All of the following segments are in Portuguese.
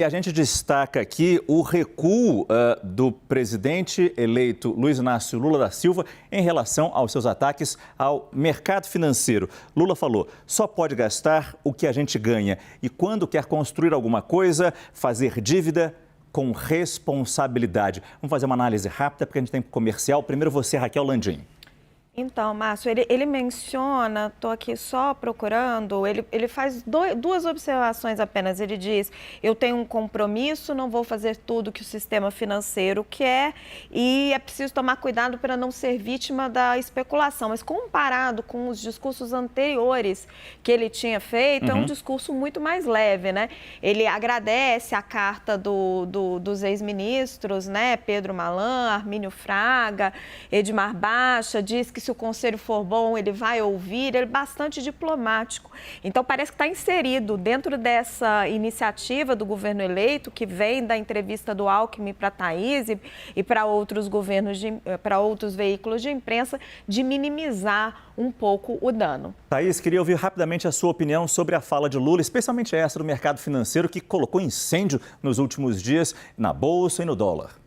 E a gente destaca aqui o recuo do presidente eleito Luiz Inácio Lula da Silva em relação aos seus ataques ao mercado financeiro. Lula falou, só pode gastar o que a gente ganha e quando quer construir alguma coisa, fazer dívida com responsabilidade. Vamos fazer uma análise rápida porque a gente tem comercial. Primeiro você, Raquel Landim. Então, Márcio, ele menciona, estou aqui só procurando, ele faz duas observações apenas. Ele diz, eu tenho um compromisso, não vou fazer tudo que o sistema financeiro quer e é preciso tomar cuidado para não ser vítima da especulação. Mas comparado com os discursos anteriores que ele tinha feito, é um discurso muito mais leve, né? Ele agradece a carta dos ex-ministros, né? Pedro Malan, Armínio Fraga, Edmar Baixa, diz que se o conselho for bom, ele vai ouvir, ele é bastante diplomático. Então, parece que está inserido dentro dessa iniciativa do governo eleito, que vem da entrevista do Alckmin para a Thaís e para outros para outros veículos de imprensa, de minimizar um pouco o dano. Thaís, queria ouvir rapidamente a sua opinião sobre a fala de Lula, especialmente essa do mercado financeiro, que colocou incêndio nos últimos dias na Bolsa e no dólar.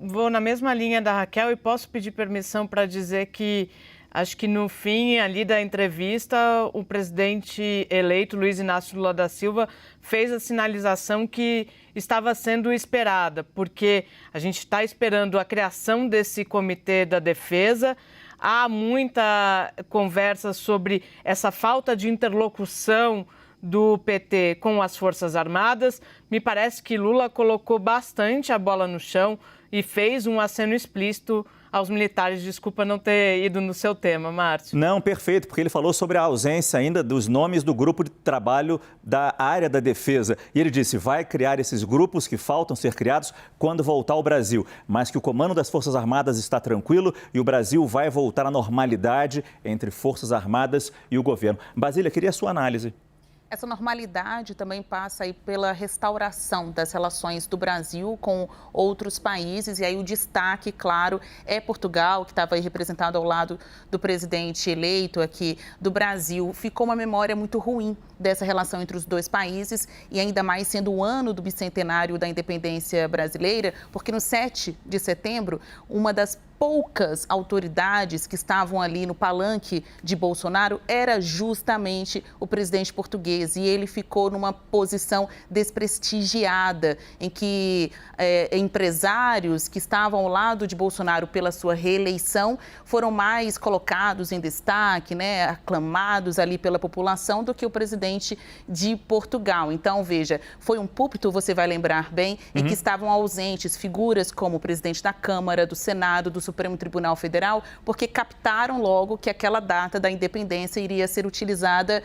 Vou na mesma linha da Raquel e posso pedir permissão para dizer que acho que no fim ali da entrevista o presidente eleito Luiz Inácio Lula da Silva fez a sinalização que estava sendo esperada, porque a gente está esperando a criação desse comitê da defesa. Há muita conversa sobre essa falta de interlocução do PT com as Forças Armadas. Me parece que Lula colocou bastante a bola no chão e fez um aceno explícito aos militares. Desculpa não ter ido no seu tema, Márcio. Não, perfeito, porque ele falou sobre a ausência ainda dos nomes do grupo de trabalho da área da defesa. E ele disse, vai criar esses grupos que faltam ser criados quando voltar ao Brasil, mas que o comando das Forças Armadas está tranquilo e o Brasil vai voltar à normalidade entre Forças Armadas e o governo. Basília, queria a sua análise. Essa normalidade também passa aí pela restauração das relações do Brasil com outros países. E aí o destaque, claro, é Portugal, que estava aí representado ao lado do presidente eleito aqui do Brasil. Ficou uma memória muito ruim dessa relação entre os dois países e ainda mais sendo o ano do bicentenário da independência brasileira, porque no 7 de setembro, uma das poucas autoridades que estavam ali no palanque de Bolsonaro era justamente o presidente português e ele ficou numa posição desprestigiada em que empresários que estavam ao lado de Bolsonaro pela sua reeleição foram mais colocados em destaque, né, aclamados ali pela população do que o presidente de Portugal. Então, veja, foi um púlpito, você vai lembrar bem, em que estavam ausentes figuras como o presidente da Câmara, do Senado, do Supremo Tribunal Federal, porque captaram logo que aquela data da independência iria ser utilizada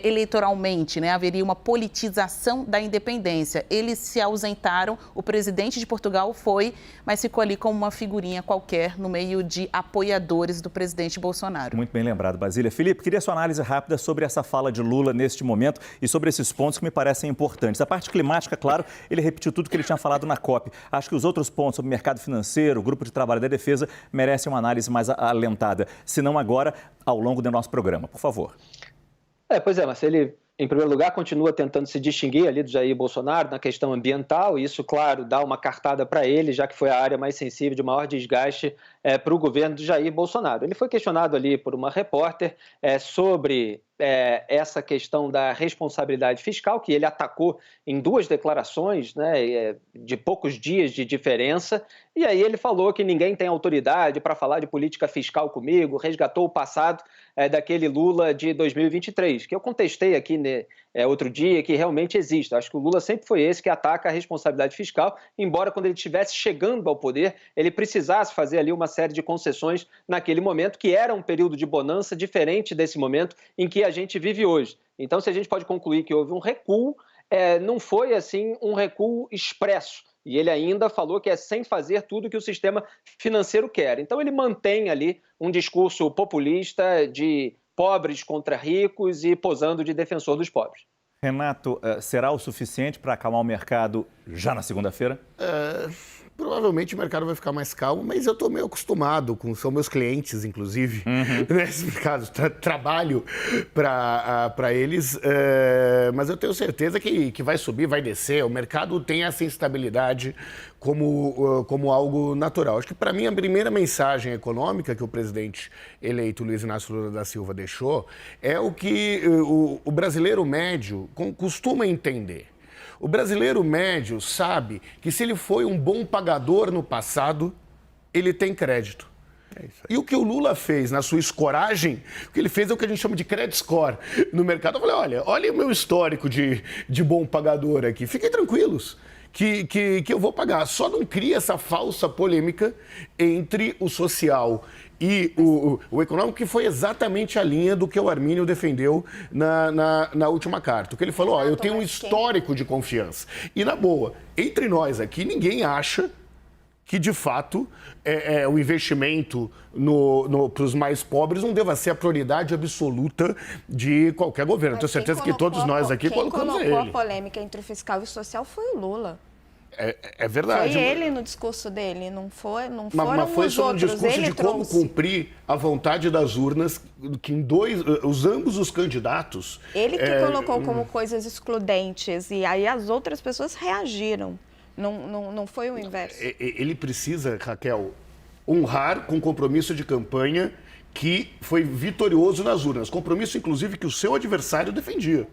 eleitoralmente, né? Haveria uma politização da independência. Eles se ausentaram, o presidente de Portugal foi, mas ficou ali como uma figurinha qualquer no meio de apoiadores do presidente Bolsonaro. Muito bem lembrado, Basília. Felipe, queria sua análise rápida sobre essa fala de Lula neste momento e sobre esses pontos que me parecem importantes. A parte climática, claro, ele repetiu tudo que ele tinha falado na COP. Acho que os outros pontos sobre mercado financeiro, o grupo de trabalho da defesa, merecem uma análise mais alentada, se não agora, ao longo do nosso programa. Por favor. Pois é, mas ele, em primeiro lugar, continua tentando se distinguir ali do Jair Bolsonaro na questão ambiental, e isso, claro, dá uma cartada para ele, já que foi a área mais sensível, de maior desgaste para o governo de Jair Bolsonaro. Ele foi questionado ali por uma repórter sobre essa questão da responsabilidade fiscal, que ele atacou em duas declarações, né, de poucos dias de diferença, e aí ele falou que ninguém tem autoridade para falar de política fiscal comigo, resgatou o passado daquele Lula de 2023, que eu contestei aqui outro dia, que realmente existe. Acho que o Lula sempre foi esse que ataca a responsabilidade fiscal, embora quando ele estivesse chegando ao poder, ele precisasse fazer ali uma série de concessões naquele momento, que era um período de bonança diferente desse momento em que a gente vive hoje. Então, se a gente pode concluir que houve um recuo, não foi assim um recuo expresso. E ele ainda falou que é sem fazer tudo que o sistema financeiro quer. Então, ele mantém ali um discurso populista de pobres contra ricos e posando de defensor dos pobres. Renato, será o suficiente para acalmar o mercado já na segunda-feira? provavelmente o mercado vai ficar mais calmo, mas eu estou meio acostumado são meus clientes, inclusive, nesse caso, trabalho para eles, mas eu tenho certeza que vai subir, vai descer, o mercado tem essa instabilidade como algo natural. Acho que, para mim, a primeira mensagem econômica que o presidente eleito Luiz Inácio Lula da Silva deixou é o que o brasileiro médio costuma entender. O brasileiro médio sabe que se ele foi um bom pagador no passado, ele tem crédito. E o que o Lula fez na sua escoragem, o que ele fez é o que a gente chama de credit score no mercado. Eu falei, olha o meu histórico de bom pagador aqui, fiquem tranquilos. Que eu vou pagar. Só não cria essa falsa polêmica entre o social e o econômico, que foi exatamente a linha do que o Armínio defendeu na última carta. O que ele falou, eu tenho um histórico de confiança. E, na boa, entre nós aqui, ninguém acha que, de fato, o investimento para os mais pobres não deva ser a prioridade absoluta de qualquer governo. Tenho certeza que todos nós aqui colocamos ele. Quem colocou a polêmica entre o fiscal e o social foi o Lula. É verdade. Foi ele no discurso dele, não foram mas foi os só um outros. discurso Ele de como cumprir a vontade das urnas, que ambos os candidatos... Ele que colocou como coisas excludentes, e aí as outras pessoas reagiram. Não foi o inverso. Ele precisa, Raquel, honrar com compromisso de campanha que foi vitorioso nas urnas. Compromisso, inclusive, que o seu adversário defendia.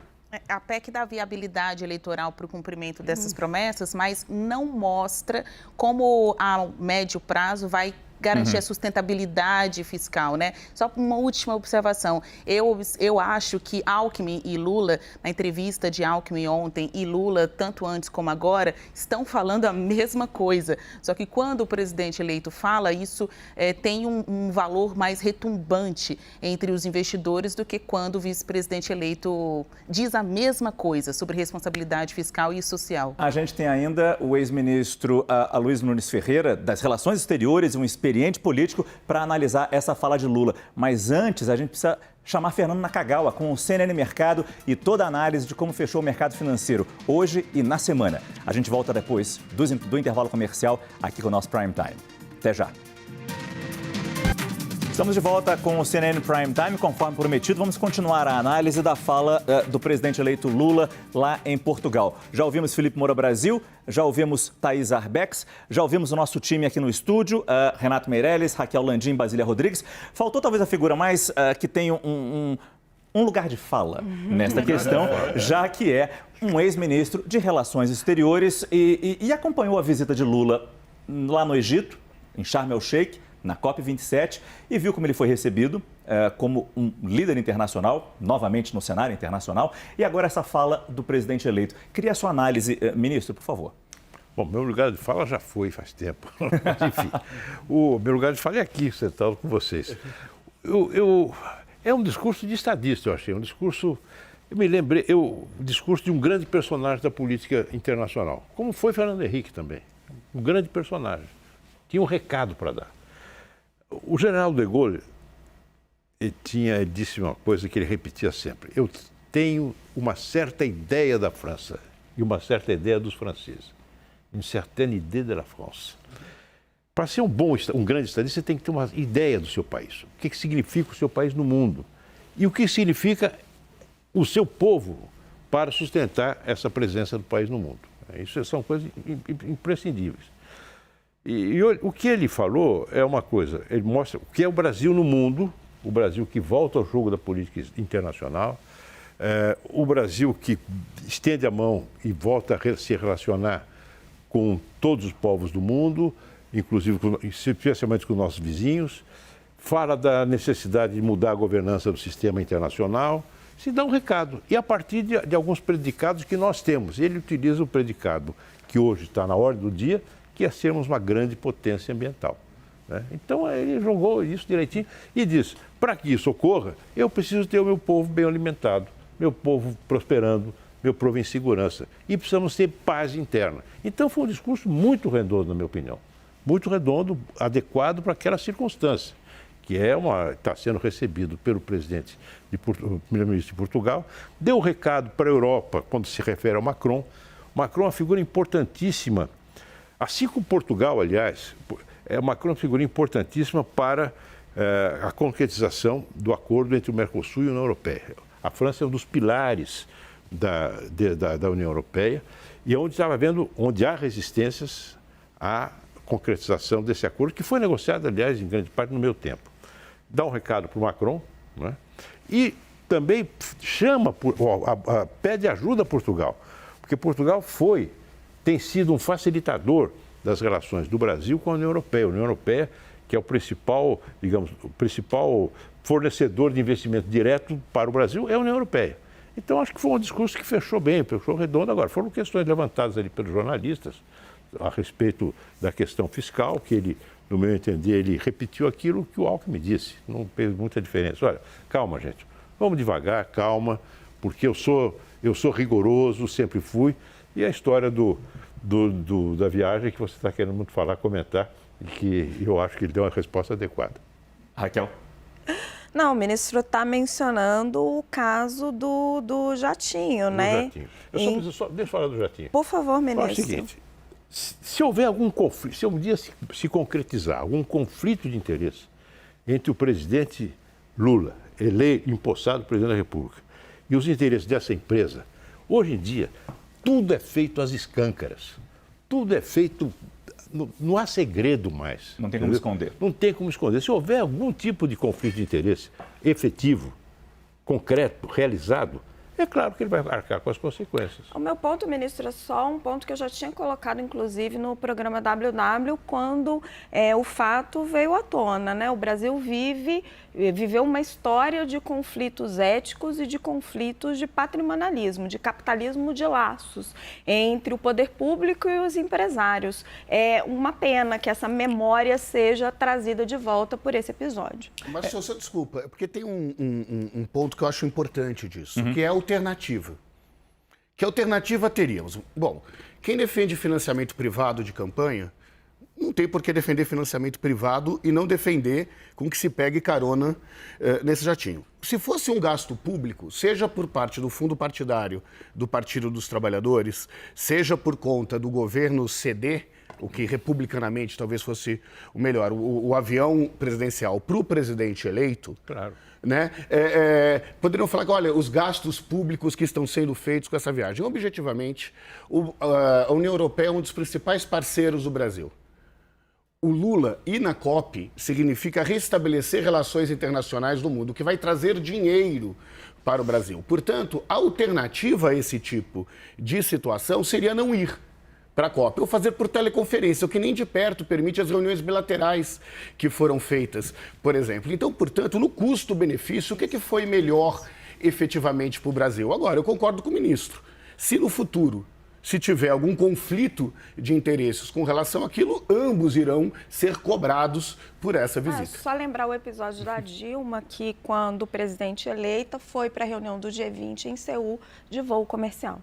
A PEC dá viabilidade eleitoral para o cumprimento dessas promessas, mas não mostra como a médio prazo vai garantir a sustentabilidade fiscal, né? Só uma última observação. Eu acho que Alckmin e Lula, na entrevista de Alckmin ontem, e Lula, tanto antes como agora, estão falando a mesma coisa. Só que quando o presidente eleito fala, isso tem um valor mais retumbante entre os investidores do que quando o vice-presidente eleito diz a mesma coisa sobre responsabilidade fiscal e social. A gente tem ainda o ex-ministro Aloysio Nunes Ferreira, das Relações Exteriores, um experiente político, para analisar essa fala de Lula. Mas antes, a gente precisa chamar Fernando Nakagawa com o CNN Mercado e toda a análise de como fechou o mercado financeiro hoje e na semana. A gente volta depois do intervalo comercial aqui com o nosso Prime Time. Até já. Estamos de volta com o CNN Prime Time. Conforme prometido, vamos continuar a análise da fala do presidente eleito Lula lá em Portugal. Já ouvimos Felipe Moura Brasil, já ouvimos Thaís Arbex, já ouvimos o nosso time aqui no estúdio, Renato Meirelles, Raquel Landim, Basília Rodrigues. Faltou talvez a figura mais que tem um lugar de fala nesta questão, já que é um ex-ministro de Relações Exteriores e acompanhou a visita de Lula lá no Egito, em Sharm el-Sheikh, na COP27, e viu como ele foi recebido como um líder internacional, novamente no cenário internacional, e agora essa fala do presidente eleito. Queria a sua análise, ministro, por favor. Bom, meu lugar de fala já foi faz tempo, mas enfim, o meu lugar de fala é aqui, sentado com vocês. É um discurso de estadista, eu achei, um discurso... Eu me lembrei, o discurso de um grande personagem da política internacional, como foi Fernando Henrique também, um grande personagem, tinha um recado para dar. O general de Gaulle ele disse uma coisa que ele repetia sempre: eu tenho uma certa ideia da França e uma certa ideia dos franceses. Une certaine idée de la France. Para ser um grande estadista, você tem que ter uma ideia do seu país. O que significa o seu país no mundo? E o que significa o seu povo para sustentar essa presença do país no mundo. Isso são coisas imprescindíveis. E o que ele falou é uma coisa, ele mostra o que é o Brasil no mundo, o Brasil que volta ao jogo da política internacional, o Brasil que estende a mão e volta a se relacionar com todos os povos do mundo, inclusive, especialmente com nossos vizinhos, fala da necessidade de mudar a governança do sistema internacional, se dá um recado. E a partir de alguns predicados que nós temos, ele utiliza o predicado que hoje está na ordem do dia, que é sermos uma grande potência ambiental. Né? Então, ele jogou isso direitinho e disse, para que isso ocorra, eu preciso ter o meu povo bem alimentado, meu povo prosperando, meu povo em segurança. E precisamos ter paz interna. Então, foi um discurso muito redondo, na minha opinião. Muito redondo, adequado para aquela circunstância, que está sendo recebido pelo primeiro-ministro de Portugal. Deu um recado para a Europa, quando se refere ao Macron. Macron é uma figura importantíssima Assim como Portugal, aliás, Macron é uma figura importantíssima para a concretização do acordo entre o Mercosul e a União Europeia. A França é um dos pilares da União Europeia e onde há resistências à concretização desse acordo, que foi negociado, aliás, em grande parte no meu tempo. Dá um recado para o Macron, né? E também pede ajuda a Portugal, porque Portugal tem sido um facilitador das relações do Brasil com a União Europeia. A União Europeia, que é o principal fornecedor de investimento direto para o Brasil, é a União Europeia. Então, acho que foi um discurso que fechou bem, fechou redondo. Agora, foram questões levantadas ali pelos jornalistas a respeito da questão fiscal, que ele, no meu entender, ele repetiu aquilo que o Alckmin disse. Não fez muita diferença. Olha, calma, gente. Vamos devagar, calma, porque eu sou rigoroso, sempre fui. E a história da viagem que você está querendo muito falar, comentar, e que eu acho que ele deu uma resposta adequada. Raquel? Não, o ministro está mencionando o caso do jatinho, né? Jatinho. Deixa eu falar do jatinho. Por favor, ministro. É o seguinte, se houver algum conflito, se um dia se concretizar algum conflito de interesse entre o presidente Lula, empossado presidente da República, e os interesses dessa empresa, hoje em dia, tudo é feito às escâncaras. Tudo é feito... Não há segredo mais. Não tem como esconder. Não tem como esconder. Se houver algum tipo de conflito de interesse efetivo, concreto, realizado, é claro que ele vai arcar com as consequências. O meu ponto, ministro, é só um ponto que eu já tinha colocado, inclusive, no programa WW, quando o fato veio à tona, né? O Brasil viveu uma história de conflitos éticos e de conflitos de patrimonialismo, de capitalismo de laços entre o poder público e os empresários. É uma pena que essa memória seja trazida de volta por esse episódio. Mas, se você desculpa, porque tem um ponto que eu acho importante disso, que é a alternativa. Que alternativa teríamos? Bom, quem defende financiamento privado de campanha não tem por que defender financiamento privado e não defender com que se pegue carona nesse jatinho. Se fosse um gasto público, seja por parte do fundo partidário do Partido dos Trabalhadores, seja por conta do governo ceder, o que republicanamente talvez fosse o melhor, o avião presidencial para o presidente eleito, claro, né? Poderiam falar que, olha, os gastos públicos que estão sendo feitos com essa viagem. Objetivamente, a União Europeia é um dos principais parceiros do Brasil. O Lula ir na COP significa restabelecer relações internacionais do mundo, que vai trazer dinheiro para o Brasil. Portanto, a alternativa a esse tipo de situação seria não ir para a COP, ou fazer por teleconferência, o que nem de perto permite as reuniões bilaterais que foram feitas, por exemplo. Então, portanto, no custo-benefício, o que foi melhor efetivamente para o Brasil? Agora, eu concordo com o ministro. Se no futuro, se tiver algum conflito de interesses com relação àquilo, ambos irão ser cobrados por essa visita. Só lembrar o episódio da Dilma, que quando o presidente eleita foi para a reunião do G20 em Seul de voo comercial.